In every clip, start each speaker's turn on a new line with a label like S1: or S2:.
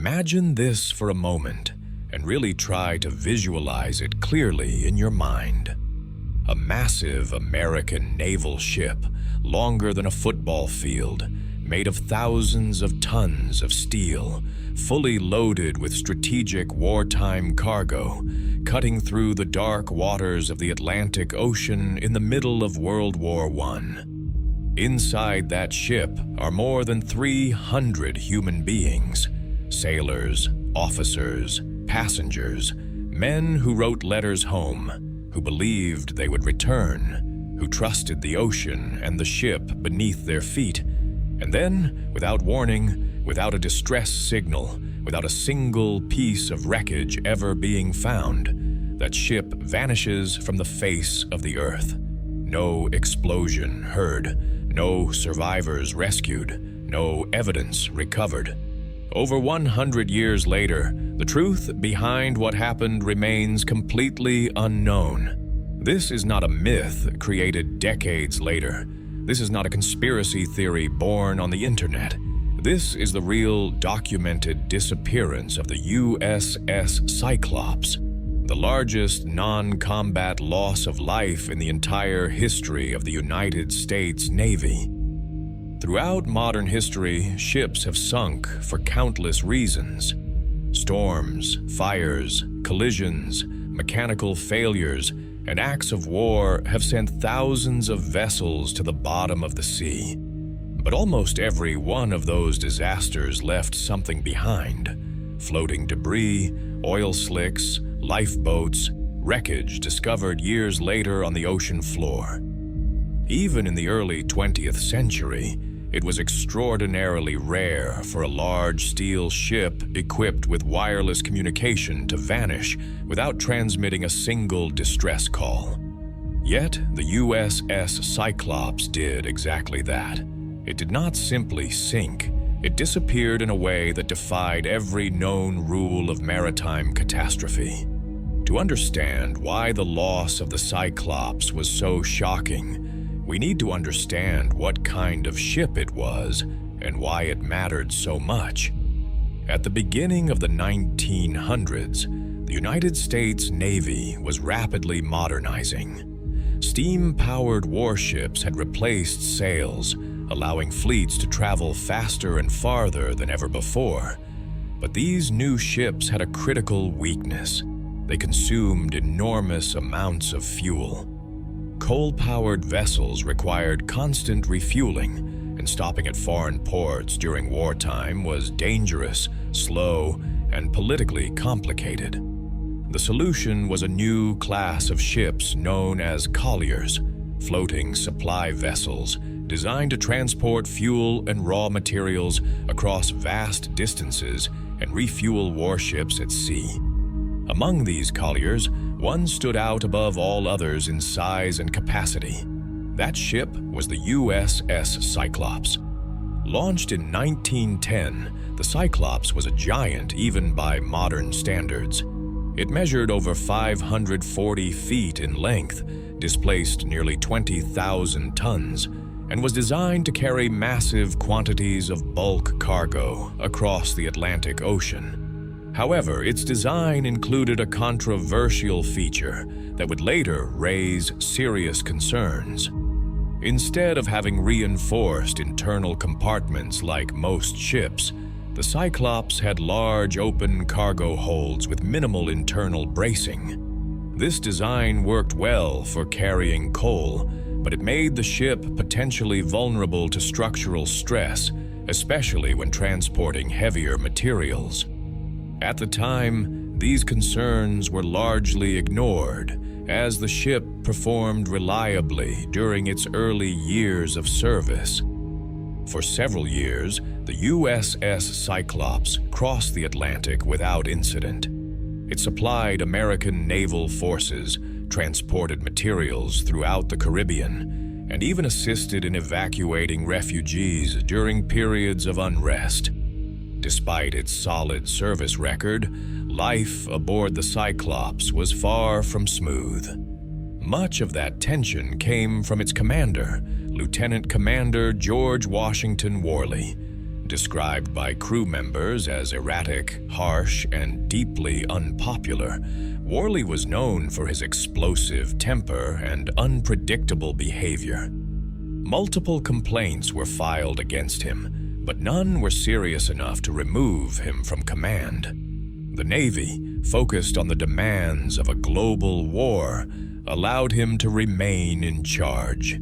S1: Imagine this for a moment and really try to visualize it clearly in your mind. A massive American naval ship, longer than a football field, made of thousands of tons of steel, fully loaded with strategic wartime cargo, cutting through the dark waters of the Atlantic Ocean in the middle of World War I. Inside that ship are more than 300 human beings, sailors, officers, passengers, men who wrote letters home, who believed they would return, who trusted the ocean and the ship beneath their feet. And then, without warning, without a distress signal, without a single piece of wreckage ever being found, that ship vanishes from the face of the earth. No explosion heard, no survivors rescued, no evidence recovered. Over 100 years later, the truth behind what happened remains completely unknown. This is not a myth created decades later. This is not a conspiracy theory born on the internet. This is the real documented disappearance of the USS Cyclops, the largest non-combat loss of life in the entire history of the United States Navy. Throughout modern history, ships have sunk for countless reasons. Storms, fires, collisions, mechanical failures, and acts of war have sent thousands of vessels to the bottom of the sea. But almost every one of those disasters left something behind. Floating debris, oil slicks, lifeboats, wreckage discovered years later on the ocean floor. Even in the early 20th century, it was extraordinarily rare for a large steel ship equipped with wireless communication to vanish without transmitting a single distress call. Yet, the USS Cyclops did exactly that. It did not simply sink. It disappeared in a way that defied every known rule of maritime catastrophe. To understand why the loss of the Cyclops was so shocking, we need to understand what kind of ship it was and why it mattered so much. At the beginning of the 1900s, the United States Navy was rapidly modernizing. Steam-powered warships had replaced sails, allowing fleets to travel faster and farther than ever before. But these new ships had a critical weakness. They consumed enormous amounts of fuel. Coal-powered vessels required constant refueling, and stopping at foreign ports during wartime was dangerous, slow, and politically complicated. The solution was a new class of ships known as colliers, floating supply vessels designed to transport fuel and raw materials across vast distances and refuel warships at sea. Among these colliers, one stood out above all others in size and capacity. That ship was the USS Cyclops. Launched in 1910, the Cyclops was a giant even by modern standards. It measured over 540 feet in length, displaced nearly 20,000 tons, and was designed to carry massive quantities of bulk cargo across the Atlantic Ocean. However, its design included a controversial feature that would later raise serious concerns. Instead of having reinforced internal compartments like most ships, the Cyclops had large open cargo holds with minimal internal bracing. This design worked well for carrying coal, but it made the ship potentially vulnerable to structural stress, especially when transporting heavier materials. At the time, these concerns were largely ignored, as the ship performed reliably during its early years of service. For several years, the USS Cyclops crossed the Atlantic without incident. It supplied American naval forces, transported materials throughout the Caribbean, and even assisted in evacuating refugees during periods of unrest. Despite its solid service record, life aboard the Cyclops was far from smooth. Much of that tension came from its commander, Lieutenant Commander George Washington Worley. described by crew members as erratic, harsh, and deeply unpopular, Worley was known for his explosive temper and unpredictable behavior. Multiple complaints were filed against him, but none were serious enough to remove him from command. The Navy, focused on the demands of a global war, allowed him to remain in charge.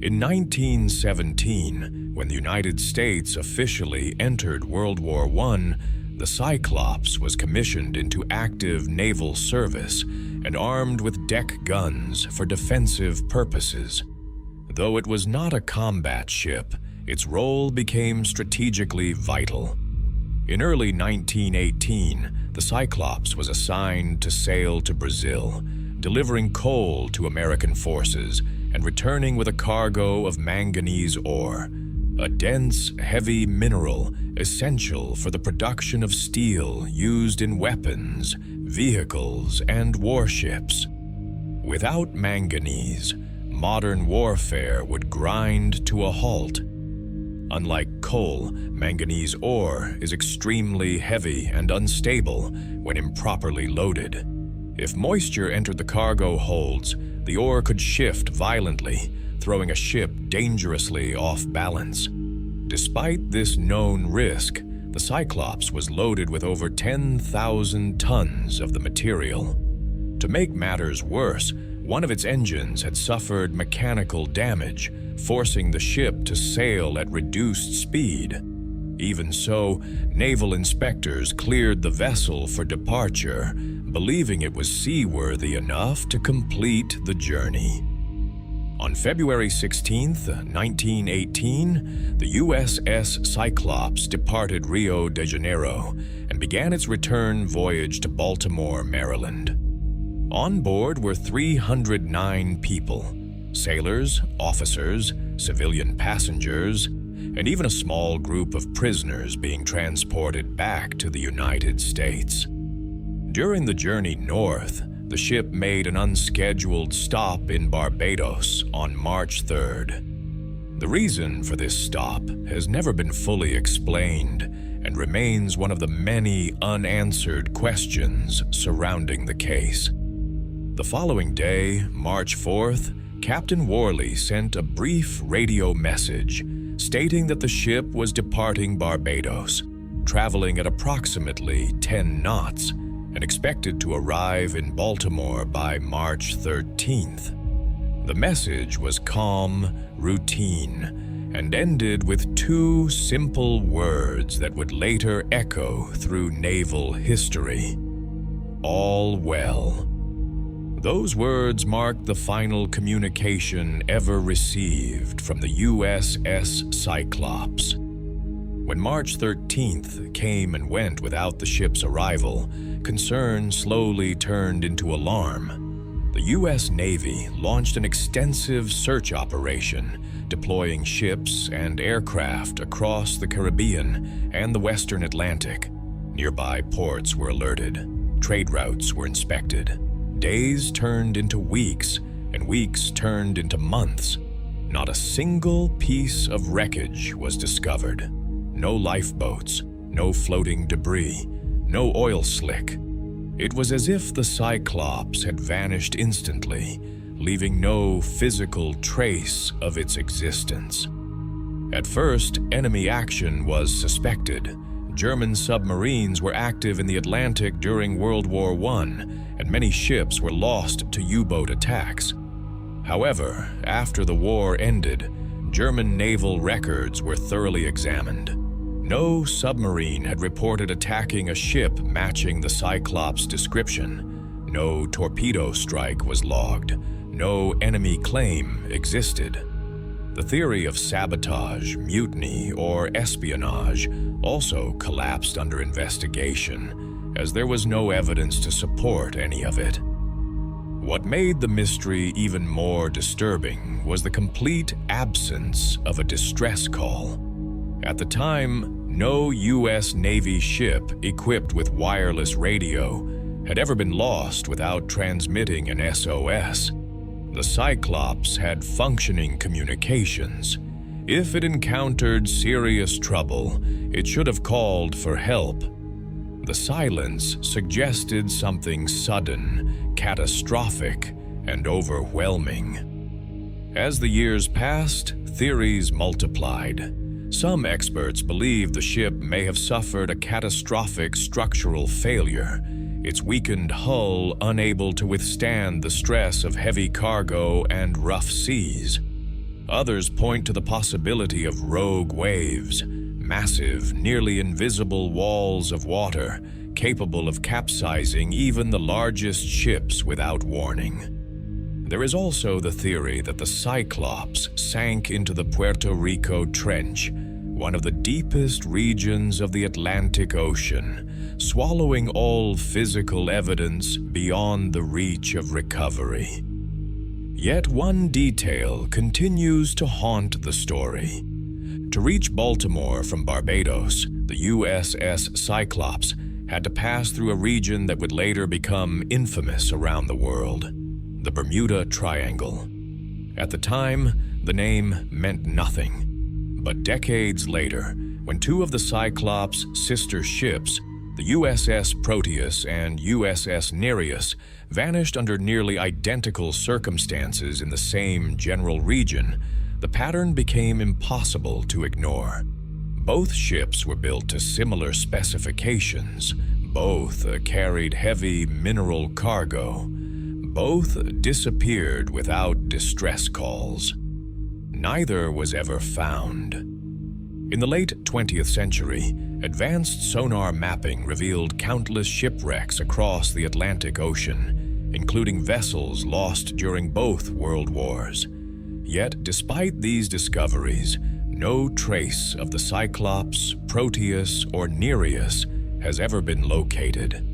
S1: In 1917, when the United States officially entered World War I, the Cyclops was commissioned into active naval service and armed with deck guns for defensive purposes. Though it was not a combat ship, its role became strategically vital. In early 1918, the Cyclops was assigned to sail to Brazil, delivering coal to American forces and returning with a cargo of manganese ore, a dense, heavy mineral essential for the production of steel used in weapons, vehicles, and warships. Without manganese, modern warfare would grind to a halt. Unlike coal, manganese ore is extremely heavy and unstable when improperly loaded. If moisture entered the cargo holds, the ore could shift violently, throwing a ship dangerously off balance. Despite this known risk, the Cyclops was loaded with over 10,000 tons of the material. To make matters worse, one of its engines had suffered mechanical damage, forcing the ship to sail at reduced speed. Even so, naval inspectors cleared the vessel for departure, believing it was seaworthy enough to complete the journey. On February 16, 1918, the USS Cyclops departed Rio de Janeiro and began its return voyage to Baltimore, Maryland. On board were 309 people: sailors, officers, civilian passengers, and even a small group of prisoners being transported back to the United States. During the journey north, the ship made an unscheduled stop in Barbados on March 3rd. The reason for this stop has never been fully explained and remains one of the many unanswered questions surrounding the case. The following day, March 4th, Captain Worley sent a brief radio message stating that the ship was departing Barbados, traveling at approximately 10 knots, and expected to arrive in Baltimore by March 13th. The message was calm, routine, and ended with two simple words that would later echo through naval history: "All well." Those words marked the final communication ever received from the USS Cyclops. When March 13th came and went without the ship's arrival, concern slowly turned into alarm. The U.S. Navy launched an extensive search operation, deploying ships and aircraft across the Caribbean and the Western Atlantic. Nearby ports were alerted. Trade routes were inspected. Days turned into weeks, and weeks turned into months. Not a single piece of wreckage was discovered. No lifeboats, no floating debris, no oil slick. It was as if the Cyclops had vanished instantly, leaving no physical trace of its existence. At first, enemy action was suspected. German submarines were active in the Atlantic during World War I, and many ships were lost to U-boat attacks. However, after the war ended, German naval records were thoroughly examined. No submarine had reported attacking a ship matching the Cyclops' description. No torpedo strike was logged. No enemy claim existed. The theory of sabotage, mutiny, or espionage also collapsed under investigation, as there was no evidence to support any of it. What made the mystery even more disturbing was the complete absence of a distress call. At the time, no U.S. Navy ship equipped with wireless radio had ever been lost without transmitting an SOS. The Cyclops had functioning communications. If it encountered serious trouble, it should have called for help. The silence suggested something sudden, catastrophic, and overwhelming. As the years passed, theories multiplied. Some experts believe the ship may have suffered a catastrophic structural failure, its weakened hull unable to withstand the stress of heavy cargo and rough seas. Others point to the possibility of rogue waves, massive, nearly invisible walls of water capable of capsizing even the largest ships without warning. There is also the theory that the Cyclops sank into the Puerto Rico Trench, one of the deepest regions of the Atlantic Ocean, swallowing all physical evidence beyond the reach of recovery. Yet one detail continues to haunt the story. To reach Baltimore from Barbados, the USS Cyclops had to pass through a region that would later become infamous around the world, the Bermuda Triangle. At the time, the name meant nothing. But decades later, when two of the Cyclops' sister ships, the USS Proteus and USS Nereus, vanished under nearly identical circumstances in the same general region, the pattern became impossible to ignore. Both ships were built to similar specifications. Both carried heavy mineral cargo. Both disappeared without distress calls. Neither was ever found. In the late 20th century, advanced sonar mapping revealed countless shipwrecks across the Atlantic Ocean, including vessels lost during both World Wars. Yet, despite these discoveries, no trace of the Cyclops, Proteus, or Nereus has ever been located.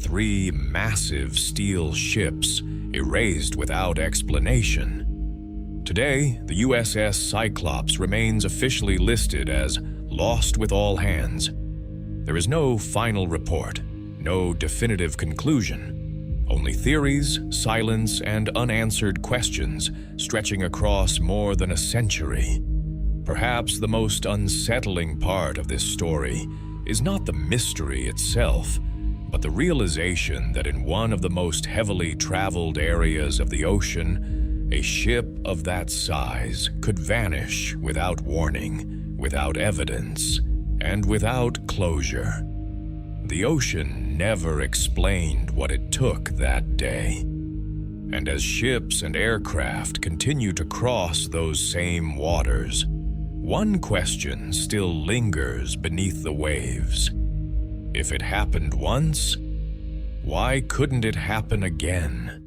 S1: 3 massive steel ships erased without explanation. Today, the USS Cyclops remains officially listed as lost with all hands. There is no final report, no definitive conclusion, only theories, silence, and unanswered questions stretching across more than a century. Perhaps the most unsettling part of this story is not the mystery itself, but the realization that in one of the most heavily traveled areas of the ocean, a ship of that size could vanish without warning, without evidence, and without closure. The ocean never explained what it took that day. And as ships and aircraft continue to cross those same waters, one question still lingers beneath the waves. If it happened once, why couldn't it happen again?